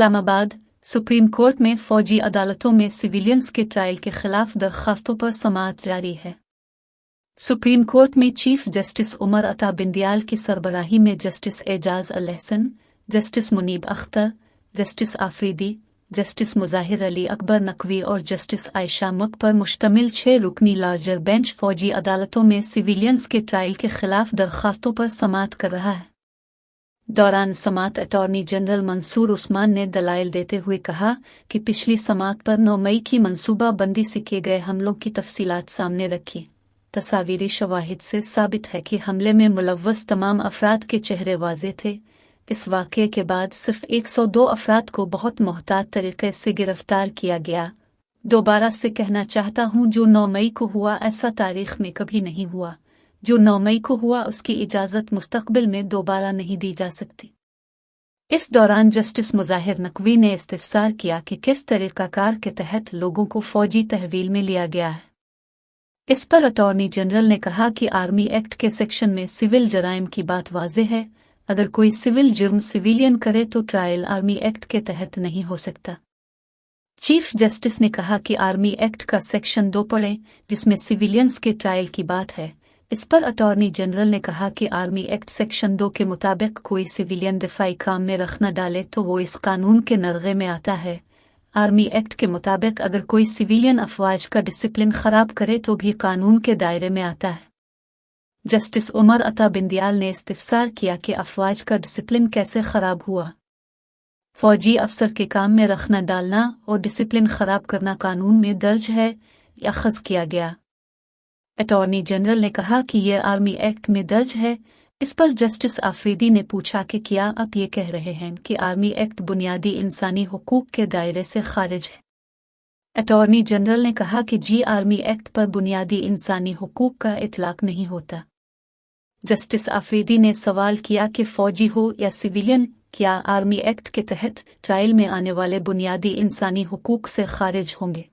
Islamabad supreme court में फौजी अदालतों में सिविलियंस के ट्रायल के खिलाफ दरखास्तों पर समाअत जारी है। सुप्रीम कोर्ट में चीफ जस्टिस उमर अता बिंदियाल की सरबराही में justice Ijaz ul Ahsan, justice Munib Akhtar, justice Afridi, justice Mazahar Ali Akbar Naqvi और जस्टिस आयशा मक पर मुश्तमिल 6 रुकनी लार्जर बेंच फौजी अदालतों में सिविलियंस के ट्रायल के खिलाफ दरखास्तों पर समाअत कर रहा है। दौरान समाअत अटॉर्नी जनरल मंसूर उस्मान ने दलाइल देते हुए कहा कि पिछली समाअत पर 9 मई की मंसूबा बंदी से किए गए हमलों की तफसीलात सामने रखी। तस्वीरी शवाहिद से साबित है कि हमले में मुलव्वस तमाम अफराद के चेहरे वाज़े थे। इस वाक़ये के बाद सिर्फ 102 अफराद को बहुत मोहतात तरीके से गिरफ्तार किया गया। दोबारा से कहना चाहता हूँ, जो 9 मई को हुआ ऐसा तारीख में कभी नहीं हुआ। जो 9 मई को हुआ उसकी इजाज़त मुस्तक़बिल में दोबारा नहीं दी जा सकती। इस दौरान जस्टिस मुजाहिर नकवी ने इस्तिफ़सार किया कि किस तरीक़ाकार के तहत लोगों को फ़ौजी तहवील में लिया गया है। इस पर अटॉर्नी जनरल ने कहा कि आर्मी एक्ट के सेक्शन में सिविल जराइम की बात वाज़ेह है। अगर कोई सिविल जुर्म सिविलियन करे तो ट्रायल आर्मी एक्ट के तहत नहीं हो सकता। चीफ जस्टिस ने कहा कि आर्मी एक्ट का सेक्शन 2 पढ़ें, जिसमें सिविलियंस के ट्रायल की बात है। इस पर अटॉर्नी जनरल ने कहा कि आर्मी एक्ट सेक्शन 2 के मुताबिक कोई सिविलियन दिफाई काम में रख न डाले तो वो इस कानून के नरगे में आता है। आर्मी एक्ट के मुताबिक अगर कोई सिविलियन अफवाज का डिसिप्लिन खराब करे तो भी कानून के दायरे में आता है। जस्टिस उमर अता बिंदियाल ने इस्तिफ़सार किया कि अफवाज का डिसिप्लिन कैसे खराब हुआ। फौजी अफसर के काम में रख न डालना और डिसिप्लिन खराब करना कानून में दर्ज है या अख़ज़ किया गया। अटॉर्नी जनरल ने कहा कि यह आर्मी एक्ट में दर्ज है। इस पर जस्टिस आफरीदी ने पूछा कि क्या आप ये कह रहे हैं कि आर्मी एक्ट बुनियादी इंसानी हुकूक के दायरे से खारिज है? अटॉर्नी जनरल ने कहा कि जी, आर्मी एक्ट पर बुनियादी इंसानी हुकूक का इतलाक नहीं होता। जस्टिस आफरीदी ने सवाल किया कि फ़ौजी हो या सिविलियन, क्या आर्मी एक्ट के तहत ट्रायल में आने वाले बुनियादी इंसानी हुकूक से खारिज होंगे?